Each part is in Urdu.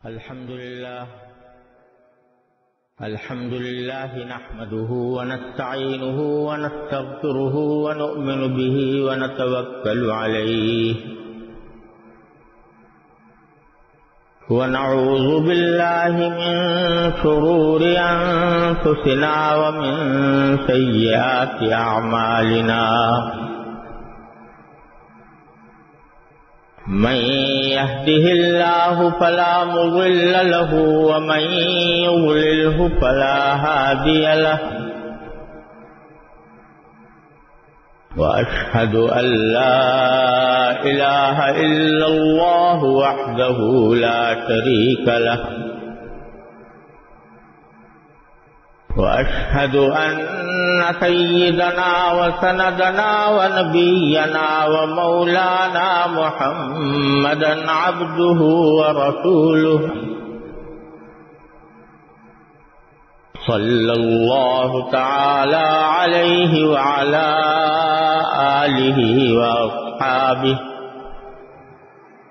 الحمد لله نحمده ونستعينه ونستغفره ونؤمن به ونتوكل عليه ونعوذ بالله من شرور أنفسنا ومن سيئات أعمالنا من يهده الله فلا مضل له ومن يضلله فلا هادي له وأشهد أن لا إله إلا الله وحده لا شريك له وأشهد أن سيدنا وسندنا ونبينا ومولانا محمدا عبده ورسوله صلى الله تعالى عليه وعلى آله وأصحابه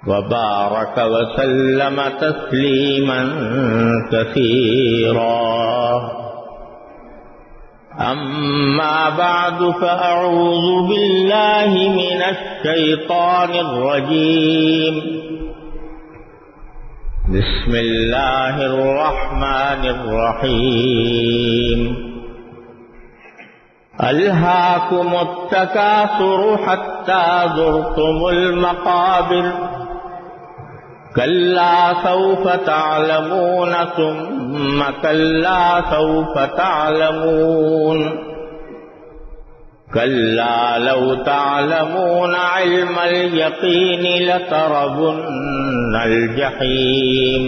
وبارك وسلم تسليما كثيرا أما بعد فأعوذ بالله من الشيطان الرجيم بسم الله الرحمن الرحيم ألهاكم التكاثر حتى زرتم المقابر كلا سوف تعلمون ثم كلا سوف تعلمون كلا لو تعلمون علم اليقين لتربن الجحيم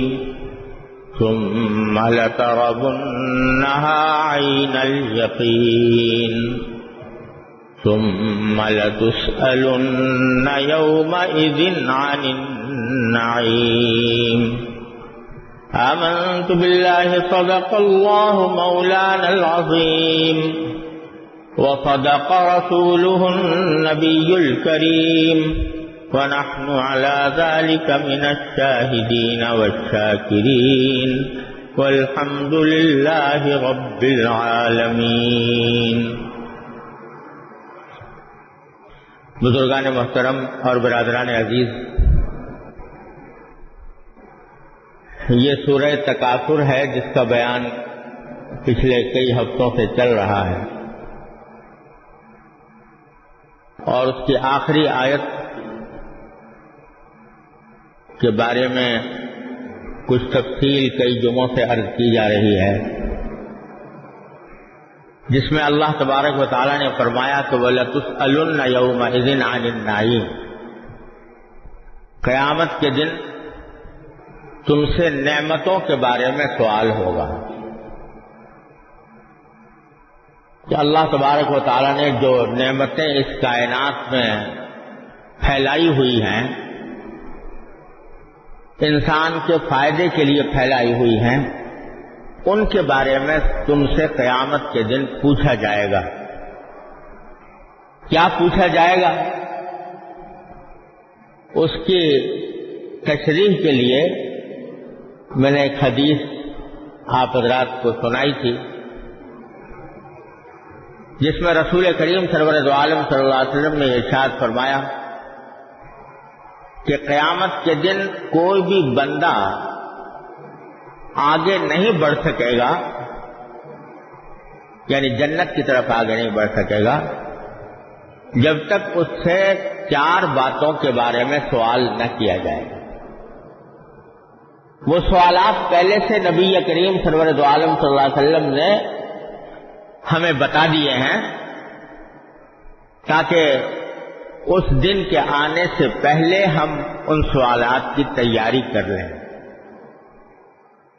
ثم لتربنها عين اليقين ثم لتسألن يومئذ عن النعيم آمنت بالله صدق الله مولانا العظيم وصدق رسوله النبي الكريم ونحن على ذلك من الشاهدين والشاكرين والحمد لله رب العالمين. بزرگان محترم اور برادران عزیز، یہ سورہ تکاثر ہے جس کا بیان پچھلے کئی ہفتوں سے چل رہا ہے، اور اس کی آخری آیت کے بارے میں کچھ تفصیل کئی جمعوں سے عرض کی جا رہی ہے، جس میں اللہ تبارک و تعالیٰ نے فرمایا کہ وَلَتُسْأَلُنَّ يَوْمَئِذٍ عَنِ النَّعِيمِ، قیامت کے دن تم سے نعمتوں کے بارے میں سوال ہوگا کہ اللہ تبارک و تعالیٰ نے جو نعمتیں اس کائنات میں پھیلائی ہوئی ہیں، انسان کے فائدے کے لیے پھیلائی ہوئی ہیں، ان کے بارے میں تم سے قیامت کے دن پوچھا جائے گا. کیا پوچھا جائے گا؟ اس کی تشریح کے لیے میں نے ایک حدیث آپ حضرات کو سنائی تھی، جس میں رسول کریم سرور دو عالم صلی اللہ علیہ وسلم نے ارشاد فرمایا کہ قیامت کے دن کوئی بھی بندہ آگے نہیں بڑھ سکے گا، یعنی جنت کی طرف آگے نہیں بڑھ سکے گا جب تک اس سے 4 باتوں کے بارے میں سوال نہ کیا جائے گا. وہ سوالات پہلے سے نبی کریم سرور دو عالم صلی اللہ علیہ وسلم نے ہمیں بتا دیے ہیں تاکہ اس دن کے آنے سے پہلے ہم ان سوالات کی تیاری کر لیں.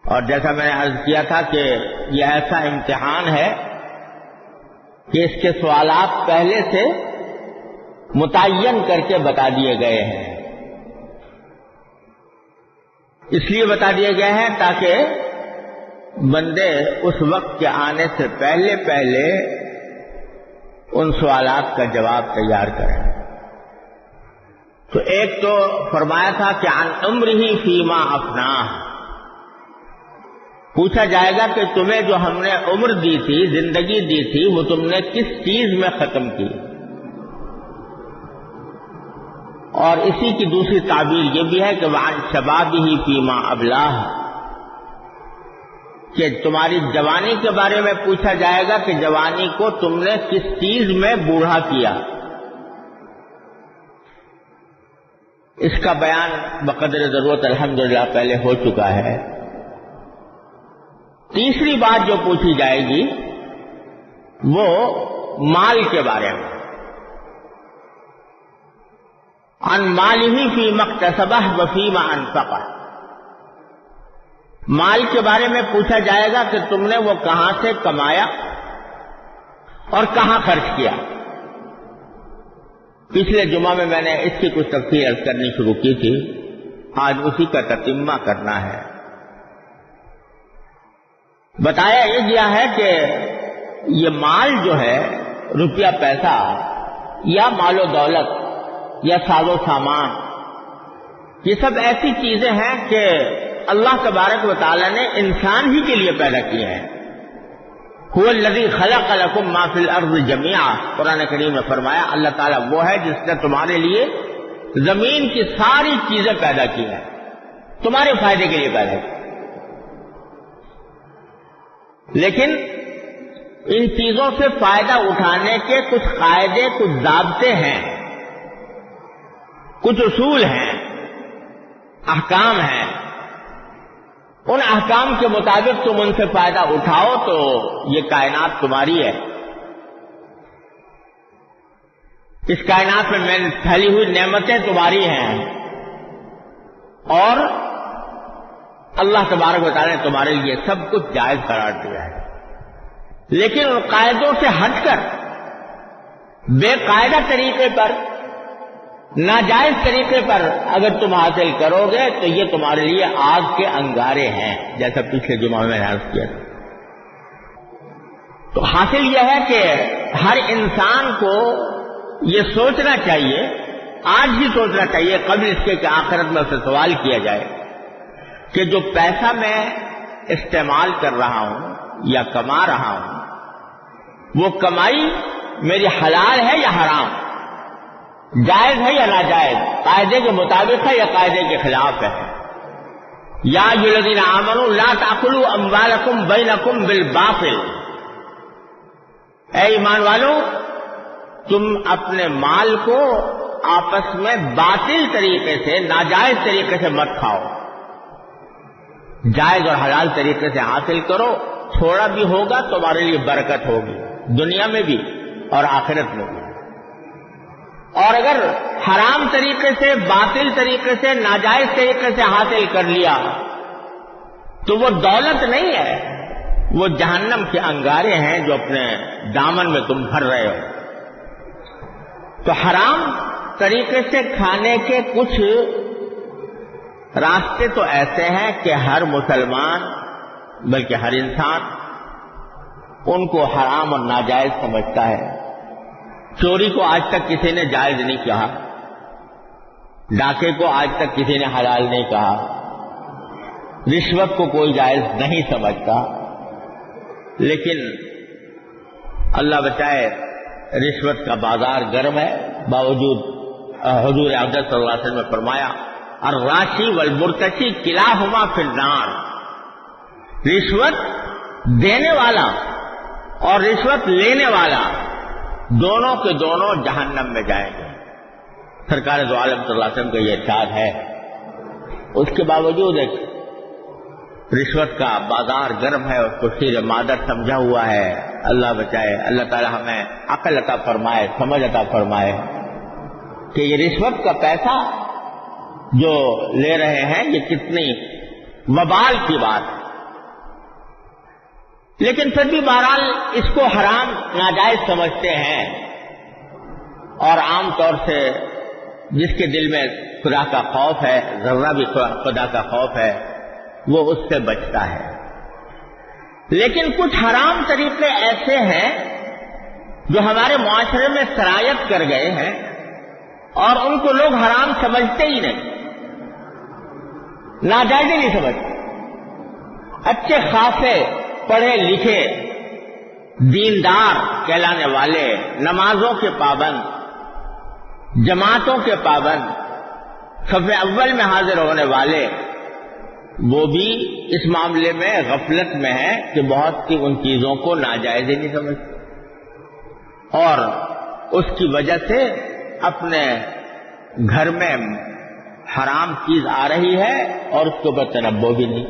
اور جیسا میں نے عرض کیا تھا کہ یہ ایسا امتحان ہے کہ اس کے سوالات پہلے سے متعین کر کے بتا دیے گئے ہیں. اس لیے بتا دیے گئے ہیں تاکہ بندے اس وقت کے آنے سے پہلے ان سوالات کا جواب تیار کریں. تو ایک تو فرمایا تھا کہ عن عمرہ فیما افناہ، پوچھا جائے گا کہ تمہیں جو ہم نے عمر دی تھی، زندگی دی تھی، وہ تم نے کس چیز میں ختم کی؟ اور اسی کی دوسری تعبیر یہ بھی ہے کہ وعن شبابہ فیما ابلاہ، کہ تمہاری جوانی کے بارے میں پوچھا جائے گا کہ جوانی کو تم نے کس چیز میں بوڑھا کیا۔ اس کا بیان بقدر ضرورت الحمدللہ پہلے ہو چکا ہے۔ تیسری بات جو پوچھی جائے گی وہ مال کے بارے میں، عن مالہ فیما اکتسبہ وفیما انفقہ، مال کے بارے میں پوچھا جائے گا کہ تم نے وہ کہاں سے کمایا اور کہاں خرچ کیا۔ پچھلے جمعہ میں نے اس کی کچھ تفصیل عرض کرنی شروع کی تھی، آج اسی کا تتمہ کرنا ہے۔ بتایا یہ گیا ہے کہ یہ مال جو ہے، روپیہ پیسہ یا مال و دولت یا ساز و سامان، یہ سب ایسی چیزیں ہیں کہ اللہ تبارک و تعالی نے انسان ہی کے لیے پیدا کیے ہیں۔ هو الذی خلق لکم ما فی الارض جمیعا، قرآن کریم میں فرمایا اللہ تعالیٰ وہ ہے جس نے تمہارے لیے زمین کی ساری چیزیں پیدا کی ہیں، تمہارے فائدے کے لیے پیدا کی۔ لیکن ان چیزوں سے فائدہ اٹھانے کے کچھ قاعدے، کچھ ضابطے ہیں، کچھ اصول ہیں، احکام ہیں۔ ان احکام کے مطابق تم ان سے فائدہ اٹھاؤ تو یہ کائنات تمہاری ہے۔ اس کائنات میں پھیلی ہوئی نعمتیں تمہاری ہیں، اور اللہ تبارک و تعالیٰ نے تمہارے لیے سب کچھ جائز قرار دیا ہے۔ لیکن ان قاعدوں سے ہٹ کر بے قاعدہ طریقے پر، ناجائز طریقے پر اگر تم حاصل کرو گے تو یہ تمہارے لیے آگ کے انگارے ہیں، جیسا پچھلے جمعہ میں عرض کیا تھا۔ تو حاصل یہ ہے کہ ہر انسان کو یہ سوچنا چاہیے، آج ہی سوچنا چاہیے قبل اس کے کہ آخرت میں اسے سوال کیا جائے کہ جو پیسہ میں استعمال کر رہا ہوں یا کما رہا ہوں، وہ کمائی میری حلال ہے یا حرام، جائز ہے یا ناجائز، قاعدے کے مطابق ہے یا قاعدے کے خلاف ہے۔ یا ایھا الذین آمنوا لا تأکلوا اموالکم بینکم بالباطل، اے ایمان والو تم اپنے مال کو آپس میں باطل طریقے سے، ناجائز طریقے سے مت کھاؤ، جائز اور حلال طریقے سے حاصل کرو، تھوڑا بھی ہوگا تمہارے لیے برکت ہوگی، دنیا میں بھی اور آخرت میں بھی۔ اور اگر حرام طریقے سے، باطل طریقے سے، ناجائز طریقے سے حاصل کر لیا تو وہ دولت نہیں ہے، وہ جہنم کے انگارے ہیں جو اپنے دامن میں تم بھر رہے ہو۔ تو حرام طریقے سے کھانے کے کچھ راستے تو ایسے ہیں کہ ہر مسلمان بلکہ ہر انسان ان کو حرام اور ناجائز سمجھتا ہے۔ چوری کو آج تک کسی نے جائز نہیں کہا، ڈاکے کو آج تک کسی نے حلال نہیں کہا، رشوت کو کوئی جائز نہیں سمجھتا، لیکن اللہ بچائے رشوت کا بازار گرم ہے، باوجود حضور اقدس صلی اللہ علیہ وسلم نے فرمایا الراشی والمرتشی کلاہما فی النار، رشوت دینے والا اور رشوت لینے والا دونوں کے دونوں جہنم میں جائیں گے۔ سرکار دو عالم صلی اللہ علیہ وسلم کا یہ ارشاد ہے۔ اس کے باوجود ایک رشوت کا بازار گرم ہے، اس کو شیر مادر سمجھا ہوا ہے۔ اللہ بچائے، اللہ تعالی ہمیں عقل عطا فرمائے، سمجھ عطا فرمائے کہ یہ رشوت کا پیسہ جو لے رہے ہیں یہ کتنی وبال کی بات ہے۔ لیکن پھر بھی بہرحال اس کو حرام ناجائز سمجھتے ہیں، اور عام طور سے جس کے دل میں خدا کا خوف ہے، ذرہ بھی خدا کا خوف ہے، وہ اس سے بچتا ہے۔ لیکن کچھ حرام طریقے ایسے ہیں جو ہمارے معاشرے میں سرایت کر گئے ہیں اور ان کو لوگ حرام سمجھتے ہی نہیں، ناجائز ہی نہیں سمجھتے۔ اچھے خاصے پڑھے لکھے دیندار کہلانے والے، نمازوں کے پابند، جماعتوں کے پابند، صف اول میں حاضر ہونے والے، وہ بھی اس معاملے میں غفلت میں ہے کہ بہت سی ان چیزوں کو ناجائز ہی نہیں سمجھتے، اور اس کی وجہ سے اپنے گھر میں حرام چیز آ رہی ہے اور اس کے اوپر تنبہ بھی نہیں۔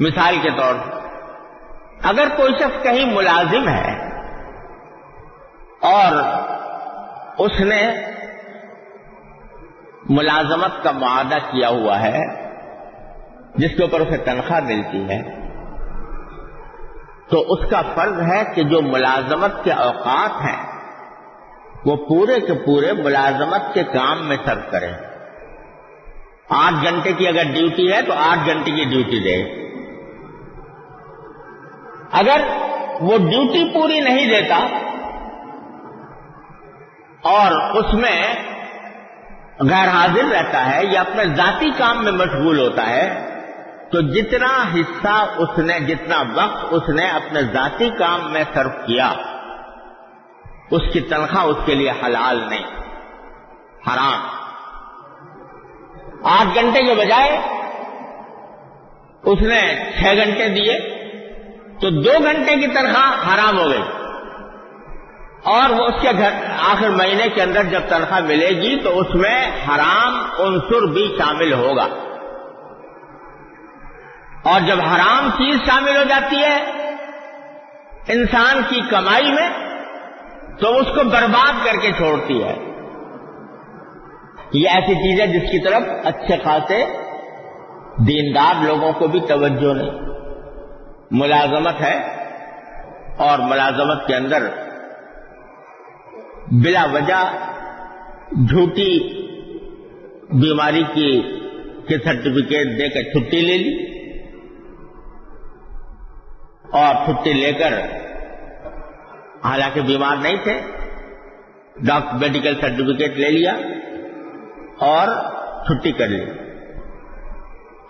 مثال کے طور پر اگر کوئی شخص کہیں ملازم ہے اور اس نے ملازمت کا معاہدہ کیا ہوا ہے جس کے اوپر اسے تنخواہ ملتی ہے، تو اس کا فرض ہے کہ جو ملازمت کے اوقات ہیں وہ پورے کے پورے ملازمت کے کام میں صرف کرے۔ 8 گھنٹے کی اگر ڈیوٹی ہے تو 8 گھنٹے کی ڈیوٹی دے۔ اگر وہ ڈیوٹی پوری نہیں دیتا اور اس میں غیر حاضر رہتا ہے یا اپنے ذاتی کام میں مشغول ہوتا ہے، تو جتنا حصہ اس نے، جتنا وقت اس نے اپنے ذاتی کام میں صرف کیا، اس کی تنخواہ اس کے لیے حلال نہیں، حرام۔ 8 گھنٹے کے بجائے اس نے 6 گھنٹے دیے تو 2 گھنٹے کی تنخواہ حرام ہو گئی، اور وہ اس کے گھر آخر مہینے کے اندر جب تنخواہ ملے گی تو اس میں حرام عنصر بھی شامل ہوگا، اور جب حرام چیز شامل ہو جاتی ہے انسان کی کمائی میں تو اس کو برباد کر کے چھوڑتی ہے۔ یہ ایسی چیز ہے جس کی طرف اچھے خاصے دیندار لوگوں کو بھی توجہ نہیں۔ ملازمت ہے اور ملازمت کے اندر بلا وجہ جھوٹی بیماری کے سرٹیفکیٹ دے کر چھٹی لے لی، اور چھٹی لے کر حالانکہ بیمار نہیں تھے، ڈاکٹر میڈیکل سرٹیفکیٹ لے لیا اور چھٹی کر لی،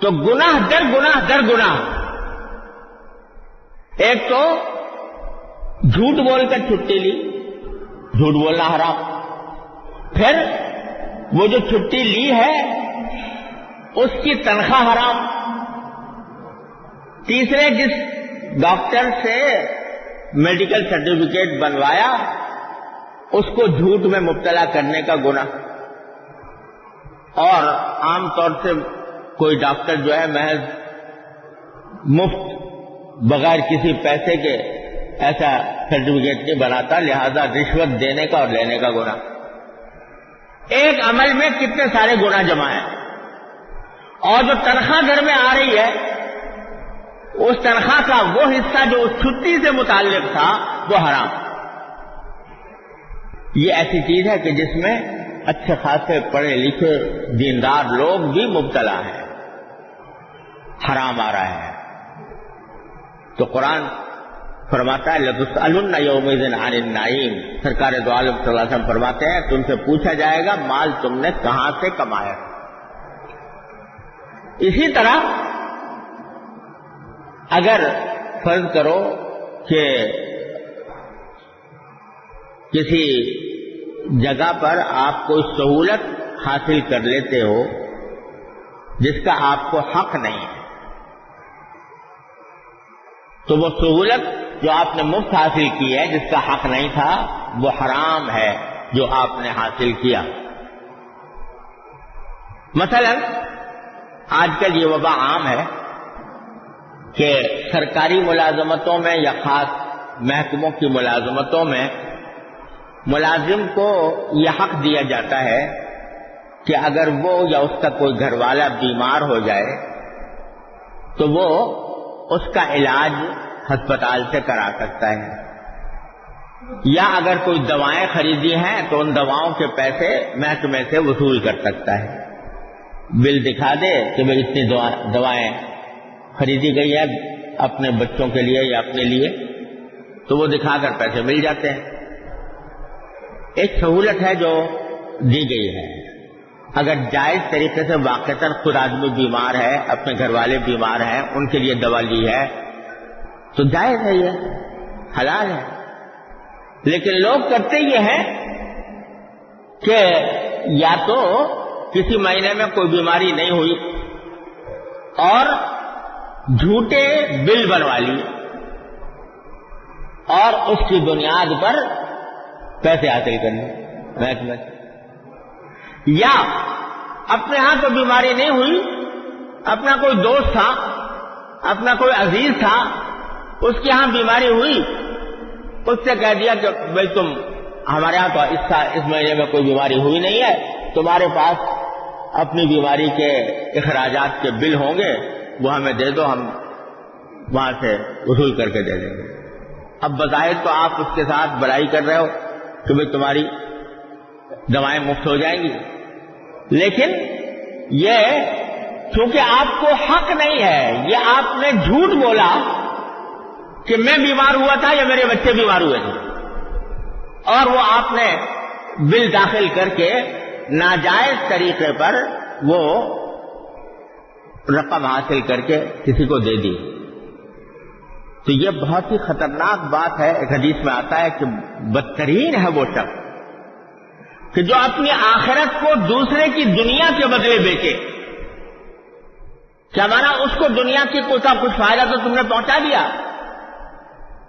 تو گناہ در گناہ در گناہ۔ ایک تو جھوٹ بول کر چھٹی لی، جھوٹ بولنا حرام، پھر وہ جو چھٹی لی ہے اس کی تنخواہ حرام، تیسرے جس ڈاکٹر سے میڈیکل سرٹیفکیٹ بنوایا اس کو جھوٹ میں مبتلا کرنے کا گناہ۔ اور عام طور سے کوئی ڈاکٹر جو ہے محض مفت بغیر کسی پیسے کے ایسا سرٹیفکیٹ نہیں بناتا، لہذا رشوت دینے کا اور لینے کا گناہ۔ ایک عمل میں کتنے سارے گناہ جمع ہیں، اور جو تنخواہ گھر میں آ رہی ہے اس تنخواہ کا وہ حصہ جو اس چھٹی سے متعلق تھا وہ حرام۔ یہ ایسی چیز ہے کہ جس میں اچھے خاصے پڑھے لکھے دیندار لوگ بھی مبتلا ہیں، حرام آ رہا ہے۔ تو قرآن فرماتا ہے لَتُسْأَلُنَّ يَوْمَئِذٍ عَنِ النَّعِيمِ، سرکار دو عالم صلی اللہ علیہ وسلم فرماتے ہیں تم سے پوچھا جائے گا مال تم نے کہاں سے کمایا۔ اسی طرح اگر فرض کرو کہ کسی جگہ پر آپ کوئی سہولت حاصل کر لیتے ہو جس کا آپ کو حق نہیں ہے، تو وہ سہولت جو آپ نے مفت حاصل کی ہے جس کا حق نہیں تھا وہ حرام ہے جو آپ نے حاصل کیا۔ مثلا آج کل یہ وبا عام ہے کہ سرکاری ملازمتوں میں یا خاص محکموں کی ملازمتوں میں ملازم کو یہ حق دیا جاتا ہے کہ اگر وہ یا اس کا کوئی گھر والا بیمار ہو جائے تو وہ اس کا علاج ہسپتال سے کرا سکتا ہے، یا اگر کوئی دوائیں خریدی ہیں تو ان دواؤں کے پیسے محکمے سے وصول کر سکتا ہے۔ بل دکھا دے کہ بھائی اتنی دوائیں خریدی گئی ہے اپنے بچوں کے لیے یا اپنے لیے، تو وہ دکھا کر پیسے مل جاتے ہیں۔ ایک سہولت ہے جو دی گئی ہے۔ اگر جائز طریقے سے واقعتاً خود آدمی بیمار ہے، اپنے گھر والے بیمار ہیں، ان کے لیے دوا لی ہے تو جائز ہے، یہ حلال ہے. لیکن لوگ کرتے یہ ہیں کہ یا تو کسی مہینے میں کوئی بیماری نہیں ہوئی اور جھوٹے بل بنوا لیے اور اس کی بنیاد پر پیسے حاصل کرنے محکمے، یا اپنے ہاں تو بیماری نہیں ہوئی، اپنا کوئی دوست تھا، اپنا کوئی عزیز تھا، اس کے ہاں بیماری ہوئی، اس سے کہہ دیا کہ بھائی تم ہمارے ہاں تو اس مہینے میں کوئی بیماری ہوئی نہیں ہے، تمہارے پاس اپنی بیماری کے اخراجات کے بل ہوں گے، وہ ہمیں دے دو، ہم وہاں سے وصول کر کے دے دیں گے. اب بظاہر تو آپ اس کے ساتھ بڑائی کر رہے ہو کہ بھائی تمہاری دوائیں مفت ہو جائیں گی، لیکن یہ چونکہ آپ کو حق نہیں ہے، یہ آپ نے جھوٹ بولا کہ میں بیمار ہوا تھا یا میرے بچے بیمار ہوئے تھے، اور وہ آپ نے بل داخل کر کے ناجائز طریقے پر وہ رقم حاصل کر کے کسی کو دے دی. تو یہ بہت ہی خطرناک بات ہے. ایک حدیث میں آتا ہے کہ بدترین ہے وہ شخص کہ جو اپنی آخرت کو دوسرے کی دنیا کے بدلے بیچے. کیا مانا اس کو دنیا کی کچھ فائدہ تو تم نے پہنچا دیا،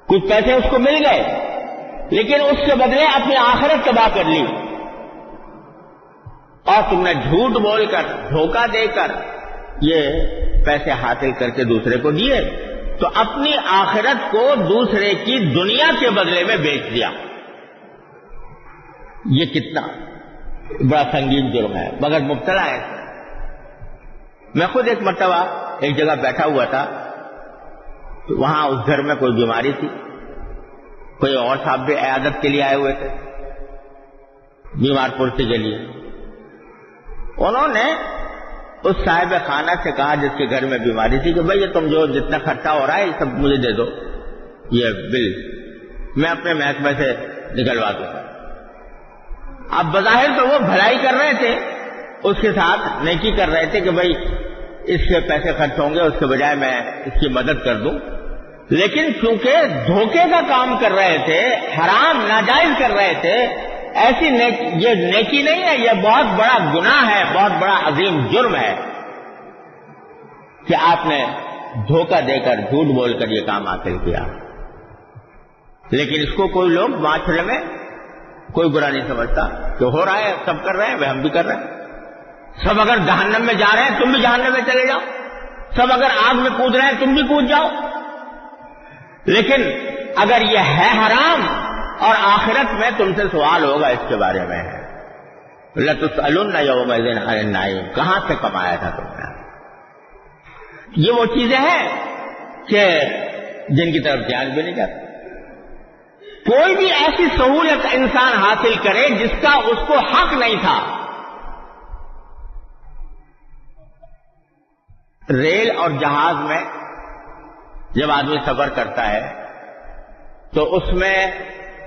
کچھ پیسے اس کو مل گئے، لیکن اس کے بدلے اپنی آخرت تباہ کر لی، اور تم نے جھوٹ بول کر دھوکہ دے کر یہ پیسے حاصل کر کے دوسرے کو دیے، تو اپنی آخرت کو دوسرے کی دنیا کے بدلے میں بیچ دیا. یہ کتنا بڑا سنگین جرم ہے، مگر مبتلا ہے. میں خود ایک مرتبہ ایک جگہ بیٹھا ہوا تھا، وہاں اس گھر میں کوئی بیماری تھی، کوئی اور صاحب بھی عیادت کے لیے آئے ہوئے تھے بیمار پرسی کے لیے. انہوں نے اس صاحب خانہ سے کہا جس کے گھر میں بیماری تھی کہ بھئی یہ تم جو جتنا خرچہ ہو رہا ہے یہ سب مجھے دے دو، یہ بل میں اپنے محکمے سے نکلوا دوں. اب بظاہر تو وہ بھلائی کر رہے تھے، اس کے ساتھ نیکی کر رہے تھے کہ بھئی اس کے پیسے خرچ ہوں گے، اس کے بجائے میں اس کی مدد کر دوں. لیکن چونکہ دھوکے کا کام کر رہے تھے، حرام ناجائز کر رہے تھے، ایسی یہ نیکی نہیں ہے، یہ بہت بڑا گناہ ہے، بہت بڑا عظیم جرم ہے کہ آپ نے دھوکہ دے کر جھوٹ بول کر یہ کام حاصل کیا. لیکن اس کو کوئی لوگ معاشرے میں کوئی برا نہیں سمجھتا کہ ہو رہا ہے، سب کر رہے ہیں، ہم بھی کر رہے ہیں. سب اگر جہنم میں جا رہے ہیں تم بھی جہنم میں چلے جاؤ، سب اگر آگ میں کود رہے ہیں تم بھی کود جاؤ. لیکن اگر یہ ہے حرام اور آخرت میں تم سے سوال ہوگا اس کے بارے میں، لَتُسْأَلُنَّ يَوْمَئِذٍ عَنِ النَّعِيمِ، کہاں سے کمایا تھا تم نے. یہ وہ چیزیں ہیں کہ جن کی طرف دھیان بھی نہیں جاتا. کوئی بھی ایسی سہولت انسان حاصل کرے جس کا اس کو حق نہیں تھا. ریل اور جہاز میں جب آدمی سفر کرتا ہے تو اس میں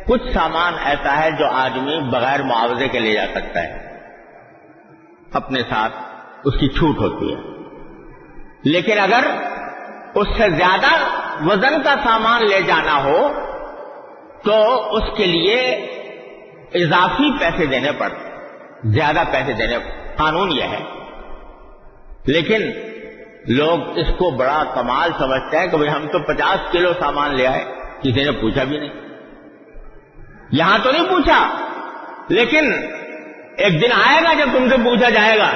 کچھ سامان ایسا ہے جو آدمی بغیر معاوضے کے لے جا سکتا ہے، اپنے ساتھ اس کی چھوٹ ہوتی ہے. لیکن اگر اس سے زیادہ وزن کا سامان لے جانا ہو تو اس کے لیے اضافی پیسے دینے پڑتے، زیادہ پیسے دینے پڑتے. قانون یہ ہے. لیکن لوگ اس کو بڑا کمال سمجھتے ہیں کہ بھئی ہم تو 50 کلو سامان لے آئے، کسی نے پوچھا بھی نہیں. یہاں تو نہیں پوچھا، لیکن ایک دن آئے گا جب تم سے پوچھا جائے گا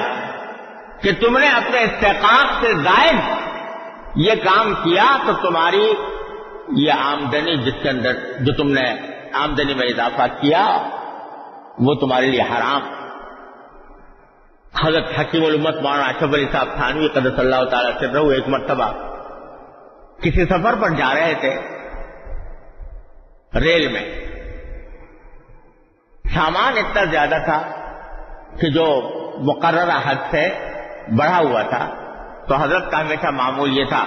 کہ تم نے اپنے استحقاق سے زائد یہ کام کیا تو تمہاری یہ آمدنی جس کے اندر جو تم نے آمدنی میں اضافہ کیا وہ تمہارے لیے حرام. حضرت حکیم الامت مولانا اشرف علی صاحب تھانوی قدس اللہ تعالی سرہ ایک مرتبہ کسی سفر پر جا رہے تھے ریل میں. سامان اتنا زیادہ تھا کہ جو مقررہ حد سے بڑھا ہوا تھا، تو حضرت کا ہمیشہ معمول یہ تھا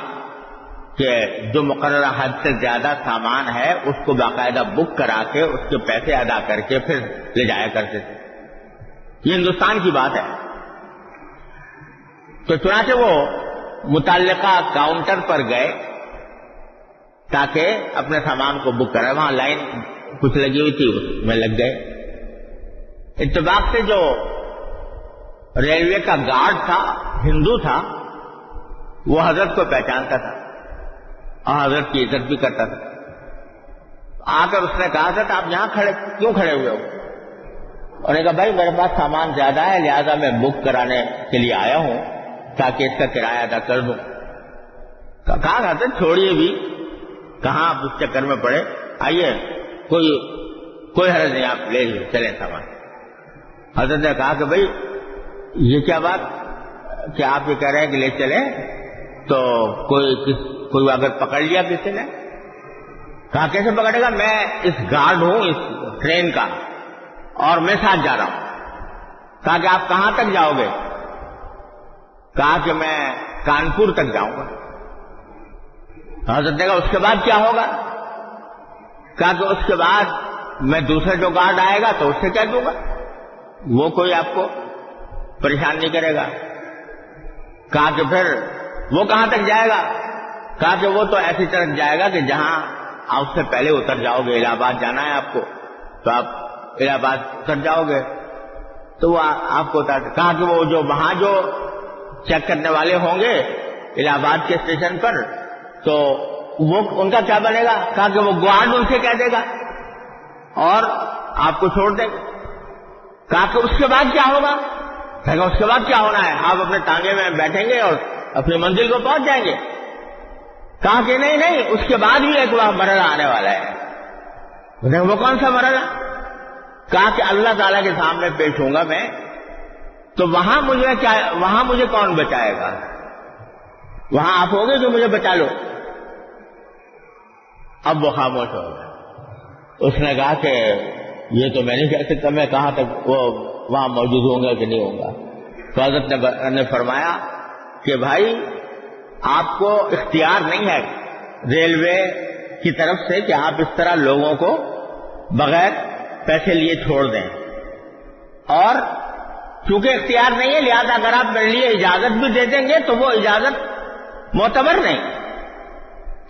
کہ جو مقررہ حد سے زیادہ سامان ہے اس کو باقاعدہ بک کرا کے اس کے پیسے ادا کر کے پھر لے جایا کرتے تھے. یہ ہندوستان کی بات ہے. تو چنانچہ وہ متعلقہ کاؤنٹر پر گئے تاکہ اپنے سامان کو بک کرے. وہاں لائن کچھ لگی ہوئی تھی، اس میں لگ گئے. اتفاق سے جو ریلوے کا گارڈ تھا، ہندو تھا، وہ حضرت کو پہچانتا تھا اور حضرت کی عزت بھی کرتا تھا. آ کر اس نے کہا تھا آپ یہاں کیوں کھڑے ہوئے ہو؟ اور نے کہا بھائی میرے پاس سامان زیادہ ہے، لہذا میں بک کرانے کے لیے آیا ہوں تاکہ اس کا کرایہ ادا کر دوں. کہا حضرت چھوڑیے بھی، کہاں آپ اس چکر میں پڑے، آئیے کوئی حرج نہیں، آپ لے لیجیے، چلیں سامان. حضرت نے کہا کہ بھائی یہ کیا بات کہ آپ یہ کہہ رہے ہیں کہ لے چلیں، تو کوئی اگر پکڑ لیا کسی نے؟ کہا کیسے پکڑے گا، میں اس گارڈ ہوں اس ٹرین کا اور میں ساتھ جا رہا ہوں. کہا کہ آپ کہاں تک جاؤ گے؟ کہا کہ میں کانپور تک جاؤں گا. حضرت نے کہا اس کے بعد کیا ہوگا؟ کہا کہ اس کے بعد میں دوسرا جو گارڈ آئے گا تو اس سے کہہ دوں گا، وہ کوئی آپ کو پریشان نہیں کرے گا. کہا کہ پھر وہ کہاں تک جائے گا؟ کہا کہ وہ تو ایسی طرح جائے گا کہ جہاں آپ سے پہلے اتر جاؤ گے. الہ آباد جانا ہے آپ کو تو آپ الہ آباد اتر جاؤ گے تو وہ آپ کو اتار. کہا کہ وہ جو وہاں جو چیک کرنے والے ہوں گے الہ آباد کے اسٹیشن پر تو وہ ان کا کیا بنے گا؟ کہا کہ وہ گارڈ ان سے کہہ دے گا اور آپ کو چھوڑ دے گا. کہا کہ اس کے بعد کیا ہوگا؟ کہا اس کے بعد کیا ہونا ہے، آپ اپنے تانگے میں بیٹھیں گے اور اپنی منزل کو پہنچ جائیں گے. کہا کہ نہیں، اس کے بعد بھی ایک مرحلہ آنے والا ہے. وہ کون سا مرحلہ؟ کہا کہ اللہ تعالیٰ کے سامنے پیش ہوں گا میں، تو وہاں مجھے کون بچائے گا؟ وہاں آپ ہوگے جو مجھے بچا لو. اب وہ خاموش ہو گیا. اس نے کہا کہ یہ تو میں نہیں کہہ سکتا میں کہاں تک وہ وہاں موجود ہوں گا کہ نہیں ہوں گا. تو حضرت نے فرمایا کہ بھائی آپ کو اختیار نہیں ہے ریلوے کی طرف سے کہ آپ اس طرح لوگوں کو بغیر پیسے لیے چھوڑ دیں، اور چونکہ اختیار نہیں ہے لہذا اگر آپ میرے لیے اجازت بھی دے دیں گے تو وہ اجازت معتبر نہیں.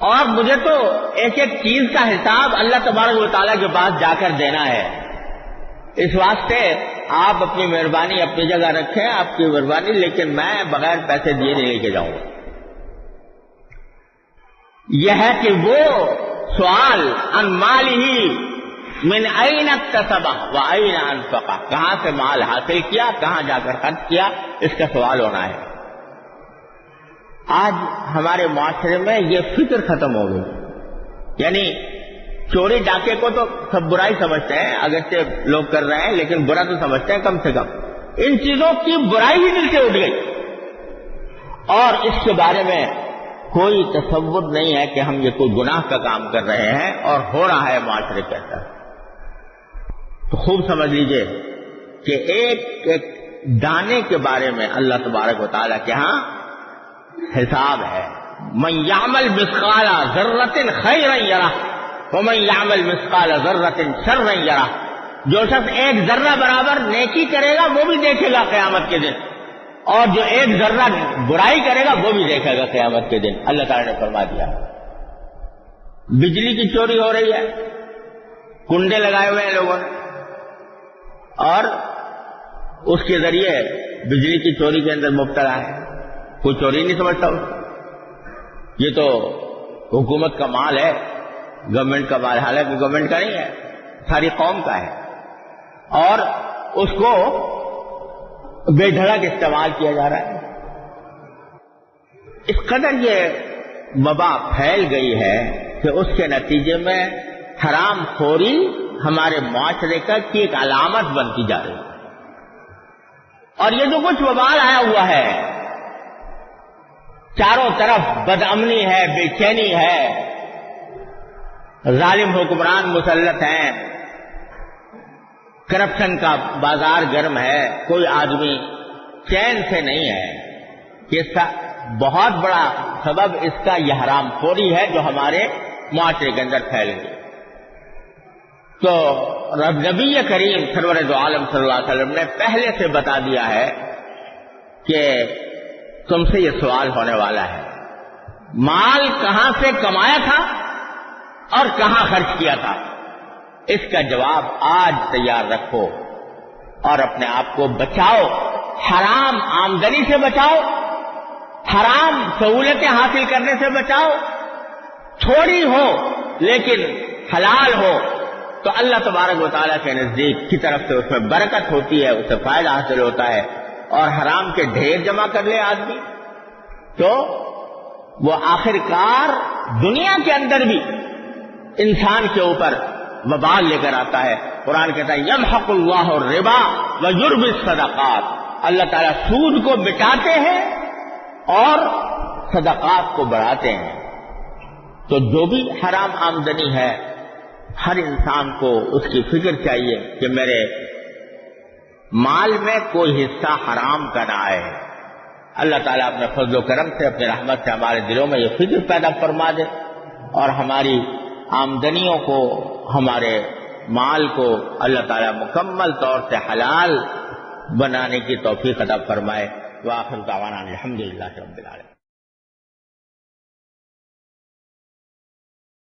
اور مجھے تو ایک ایک چیز کا حساب اللہ تبارک و تعالیٰ کے پاس جا کر دینا ہے. اس واسطے آپ اپنی مہربانی اپنی جگہ رکھیں، آپ کی مہربانی، لیکن میں بغیر پیسے دیے نہیں لے کے جاؤں گا. یہ ہے کہ وہ سوال ان مالہ من این اکتسبہ و این انفقہ، کہاں سے مال حاصل کیا، کہاں جا کر خرچ کیا، اس کا سوال ہونا ہے. آج ہمارے معاشرے میں یہ فکر ختم ہو گئی. یعنی چوری ڈاکے کو تو سب برائی سمجھتے ہیں، اگرچہ لوگ کر رہے ہیں لیکن برا تو سمجھتے ہیں کم سے کم. ان چیزوں کی برائی ہی دل سے اٹھ گئی اور اس کے بارے میں کوئی تصور نہیں ہے کہ ہم یہ کوئی گناہ کا کام کر رہے ہیں اور ہو رہا ہے معاشرے کے اندر. تو خوب سمجھ لیجئے کہ ایک ایک دانے کے بارے میں اللہ تبارک و تعالیٰ کے ہاں حساب ہے. من یعمل مثقال ذرۃ خیرا یرہ ومن یعمل مثقال ذرۃ شرا یرہ. جو شخص ایک ذرہ برابر نیکی کرے گا وہ بھی دیکھے گا قیامت کے دن، اور جو ایک ذرہ برائی کرے گا وہ بھی دیکھے گا قیامت کے دن. اللہ تعالیٰ نے فرما دیا. بجلی کی چوری ہو رہی ہے، کنڈے لگائے ہوئے ہیں لوگوں نے، اور اس کے ذریعے بجلی کی چوری کے اندر مبتلا ہے. کوئی چوری نہیں سمجھتا اس کو. یہ تو حکومت کا مال ہے، گورنمنٹ کا مال، حالانکہ گورنمنٹ کا نہیں ہے، ساری قوم کا ہے، اور اس کو بے دھڑک استعمال کیا جا رہا ہے. اس قدر یہ وبا پھیل گئی ہے کہ اس کے نتیجے میں حرام خوری ہمارے معاشرے کا کی ایک علامت بنتی جا رہی ہے. اور یہ جو کچھ وبال آیا ہوا ہے، چاروں طرف بد امنی ہے، بے چینی ہے، ظالم حکمران مسلط ہیں، کرپشن کا بازار گرم ہے، کوئی آدمی چین سے نہیں ہے. اس کا بہت بڑا سبب اس کا یہ حرام خوری ہے جو ہمارے معاشرے کے اندر پھیل گئی. تو نبی کریم سرور دو عالم صلی اللہ علیہ وسلم نے پہلے سے بتا دیا ہے کہ تم سے یہ سوال ہونے والا ہے، مال کہاں سے کمایا تھا اور کہاں خرچ کیا تھا؟ اس کا جواب آج تیار رکھو اور اپنے آپ کو بچاؤ، حرام آمدنی سے بچاؤ، حرام سہولتیں حاصل کرنے سے بچاؤ، تھوڑی ہو لیکن حلال ہو تو اللہ تبارک و تعالیٰ کے نزدیک کی طرف سے اس میں برکت ہوتی ہے، اسے فائدہ حاصل ہوتا ہے، اور حرام کے ڈھیر جمع کر لے آدمی تو وہ آخر کار دنیا کے اندر بھی انسان کے اوپر وبال لے کر آتا ہے۔ قرآن کہتا ہے یمحق اللہ الربا ویربی الصدقات، اللہ تعالیٰ سود کو مٹاتے ہیں اور صدقات کو بڑھاتے ہیں۔ تو جو بھی حرام آمدنی ہے، ہر انسان کو اس کی فکر چاہیے کہ میرے مال میں کوئی حصہ حرام کا نہ آئے۔ اللہ تعالیٰ اپنے فضل و کرم سے، اپنی رحمت سے ہمارے دلوں میں یہ فکر پیدا فرما دے اور ہماری آمدنیوں کو، ہمارے مال کو اللہ تعالیٰ مکمل طور سے حلال بنانے کی توفیق عطا فرمائے۔ وآخر دعوانا الحمدللہ رب العالمین۔